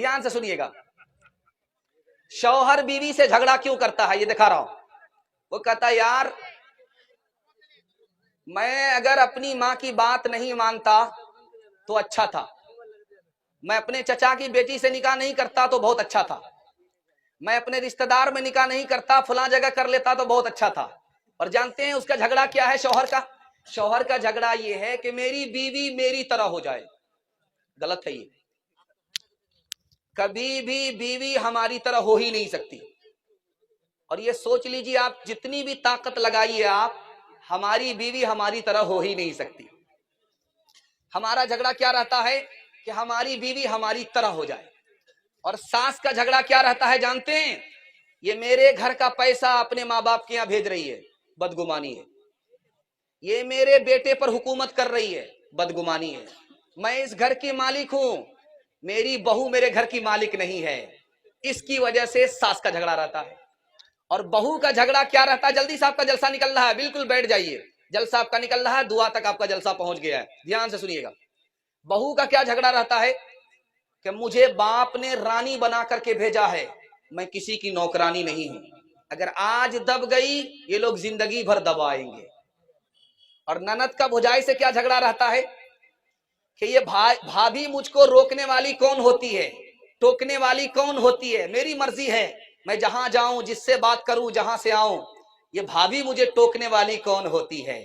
ध्यान से सुनिएगा। शौहर बीवी से झगड़ा क्यों करता है, ये दिखा रहा हूं। वो कहता है यार मैं अगर अपनी मां की बात नहीं मानता तो अच्छा था, मैं अपने चचा की बेटी से निकाह नहीं करता तो बहुत अच्छा था, मैं अपने रिश्तेदार में निकाह नहीं करता, फलां जगह कर लेता तो बहुत अच्छा था। और जानते हैं उसका झगड़ा क्या है शौहर का? शौहर का झगड़ा ये है कि मेरी बीवी मेरी तरह हो जाए। गलत है ये, कभी भी बीवी हमारी तरह हो ही नहीं सकती। और ये सोच लीजिए आप, जितनी भी ताकत लगाइए आप, हमारी बीवी हमारी तरह हो ही नहीं सकती। हमारा झगड़ा क्या रहता है कि हमारी बीवी हमारी तरह हो जाए। और सास का झगड़ा क्या रहता है जानते हैं? ये मेरे घर का पैसा अपने माँ बाप के यहां भेज रही है, बदगुमानी है। ये मेरे बेटे पर हुकूमत कर रही है, बदगुमानी है। मैं इस घर की मालिक हूं, मेरी बहू मेरे घर की मालिक नहीं है। इसकी वजह से सास का झगड़ा रहता है। और बहू का झगड़ा क्या रहता है? जल्दी से आपका जलसा निकल रहा है, बिल्कुल बैठ जाइए, जलसा आपका निकल रहा है, दुआ तक आपका जलसा पहुंच गया है। ध्यान से सुनिएगा। बहू का क्या झगड़ा रहता है कि मुझे बाप ने रानी बना करके भेजा है, मैं किसी की नौकरानी नहीं हूं, अगर आज दब गई ये लोग जिंदगी भर दबाएंगे। और ननद का भुजाई से क्या झगड़ा रहता है कि ये भाभी मुझको रोकने वाली कौन होती है, टोकने वाली कौन होती है, मेरी मर्जी है, मैं जहां जाऊं, जिससे बात करूं, जहां से आऊं, ये भाभी मुझे टोकने वाली कौन होती है।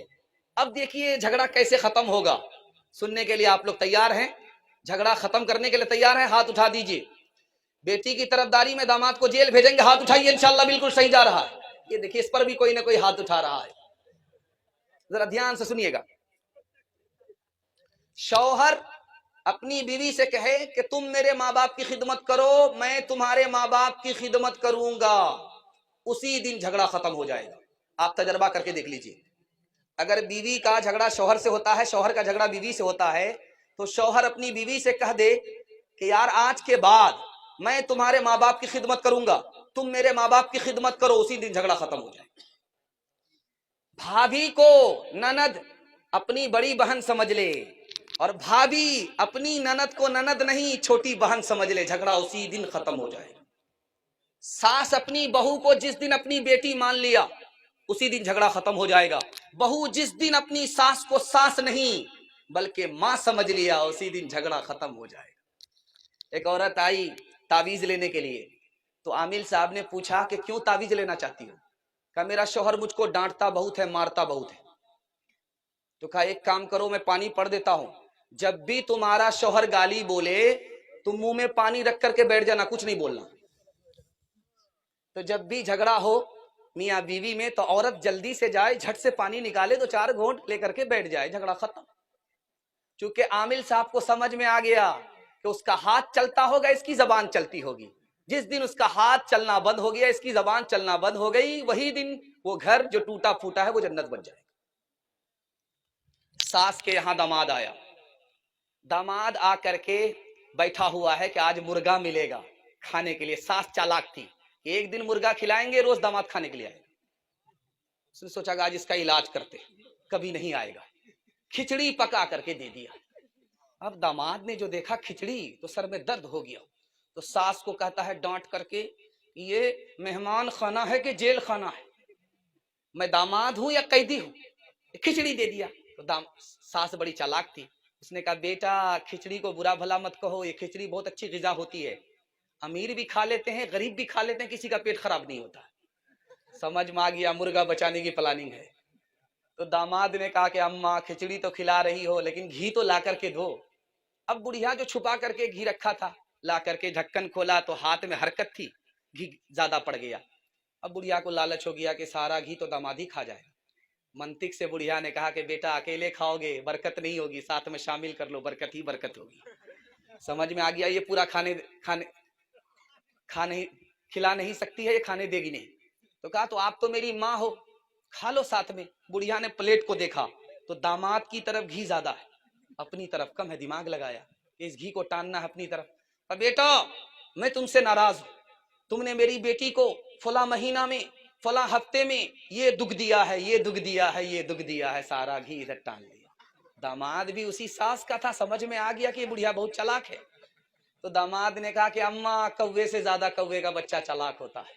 अब देखिए झगड़ा कैसे खत्म होगा, सुनने के लिए आप लोग तैयार हैं? झगड़ा खत्म करने के लिए तैयार हैं? हाथ उठा दीजिए। बेटी की तरफदारी में दामाद को जेल भेजेंगे, हाथ उठाइए। इंशाल्लाह बिल्कुल सही जा रहा है। ये देखिए इस पर भी कोई ना कोई हाथ उठा रहा है। जरा ध्यान से सुनिएगा। शौहर अपनी बीवी से कहे कि तुम मेरे माँ बाप की खिदमत करो, मैं तुम्हारे माँ बाप की खिदमत करूंगा, उसी दिन झगड़ा खत्म हो जाएगा। आप तजर्बा करके देख लीजिए। अगर बीवी का झगड़ा शौहर से होता है, शौहर का झगड़ा बीवी से होता है, तो शौहर अपनी बीवी से कह दे कि यार आज के बाद मैं तुम्हारे माँ बाप की खिदमत करूंगा, तुम मेरे माँ बाप की खिदमत करो, उसी दिन झगड़ा खत्म हो जाएगा। भाभी को ननद अपनी बड़ी बहन समझ ले, और भाभी अपनी ननद को ननद नहीं छोटी बहन समझ ले, झगड़ा उसी दिन खत्म हो जाएगा। सास अपनी बहू को जिस दिन अपनी बेटी मान लिया, उसी दिन झगड़ा खत्म हो जाएगा। बहू जिस दिन अपनी सास को सास नहीं बल्कि मां समझ लिया, उसी दिन झगड़ा खत्म हो जाएगा। एक औरत आई तावीज लेने के लिए, तो आमिल साहब ने पूछा कि क्यों तावीज लेना चाहती हो? कहा मेरा शौहर मुझको डांटता बहुत है, मारता बहुत है। तो कहा एक काम करो, मैं पानी पढ़ देता हूं, जब भी तुम्हारा शौहर गाली बोले तुम मुंह में पानी रख करके बैठ जाना, कुछ नहीं बोलना। तो जब भी झगड़ा हो मियाँ बीवी में, तो औरत जल्दी से जाए, झट से पानी निकाले, तो 4 घोंट लेकर के बैठ जाए, झगड़ा खत्म। चूंकि आमिल साहब को समझ में आ गया कि उसका हाथ चलता होगा, इसकी जबान चलती होगी। जिस दिन उसका हाथ चलना बंद हो गया, इसकी जबान चलना बंद हो गई, वही दिन वो घर जो टूटा फूटा है वो जन्नत बन जाएगा। सास के यहां दामाद आया, दामाद आकर के बैठा हुआ है कि आज मुर्गा मिलेगा खाने के लिए। सास चालाक थी, एक दिन मुर्गा खिलाएंगे, रोज दामाद खाने के लिए आएगा। उसने सोचा आज इसका इलाज करते, कभी नहीं आएगा। खिचड़ी पका करके दे दिया। अब दामाद ने जो देखा खिचड़ी, तो सर में दर्द हो गया। तो सास को कहता है डांट करके, ये मेहमान खाना है कि जेल खाना है, मैं दामाद हूं या कैदी हूं? खिचड़ी दे दिया। तो सास बड़ी चालाक थी, उसने कहा बेटा खिचड़ी को बुरा भला मत कहो, ये खिचड़ी बहुत अच्छी ग़िज़ा होती है, अमीर भी खा लेते हैं, गरीब भी खा लेते हैं, किसी का पेट खराब नहीं होता। समझ में आ गया मुर्गा बचाने की प्लानिंग है। तो दामाद ने कहा कि अम्मा खिचड़ी तो खिला रही हो, लेकिन घी तो ला करके दो। अब बुढ़िया जो छुपा करके घी रखा था, ला करके ढक्कन खोला तो हाथ में हरकत थी, घी ज्यादा पड़ गया। अब बुढ़िया को लालच हो गया कि सारा घी तो दामाद ही खा जाएगा। मंतिक से बुढ़िया ने कहा कि बेटा अकेले खाओगे बरकत नहीं होगी, साथ में शामिल कर लो, बरकत ही बरकत होगी। समझ में आ गया ये पूरा खिला नहीं सकती है, ये खाने देगी नहीं। तो कहा तो आप तो मेरी माँ हो, खा लो साथ में। बुढ़िया ने प्लेट को देखा तो दामाद की तरफ घी ज्यादा है, अपनी तरफ कम है। दिमाग लगाया इस घी को टानना है अपनी तरफ। अब बेटा मैं तुमसे नाराज हूं, तुमने मेरी बेटी को फला महीना में फला हफ्ते में ये दुख दिया है, ये दुख दिया है, ये दुख दिया है, सारा घी इधर टान लिया। दामाद भी उसी सास का था, समझ में आ गया कि ये बुढ़िया बहुत चालाक है। तो दामाद ने कहा कि अम्मा, कौवे से ज्यादा कौवे का बच्चा चालाक होता है।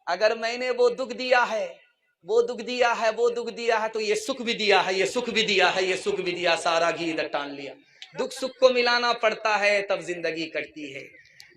अगर मैंने वो दुख दिया है, वो दुख दिया है, वो दुख दिया है, तो ये सुख भी दिया है, ये सुख भी दिया है, ये सुख भी दिया, सारा घी इधर टान लिया। दुख सुख को मिलाना पड़ता है तब जिंदगी कटती है।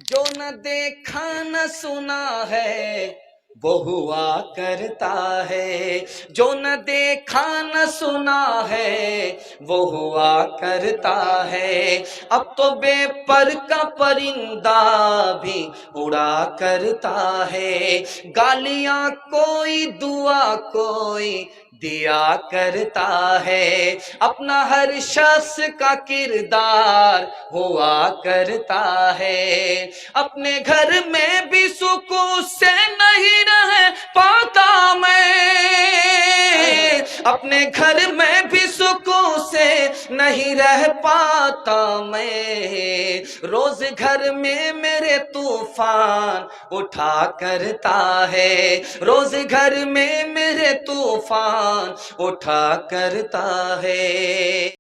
जो न देखा न सुना है वो हुआ करता है, जो न देखा न सुना है वो हुआ करता है। अब तो बेपर का परिंदा भी उड़ा करता है। गालियां कोई, दुआ कोई दिया करता है। अपना हर शख्स का किरदार हुआ करता है। अपने घर में भी सुकून से नहीं रह पाता मैं, अपने घर में भी सुकून से नहीं रह पाता मैं। रोज घर में मेरे तूफान उठा करता है, रोज घर में मेरे तूफान उठा करता है।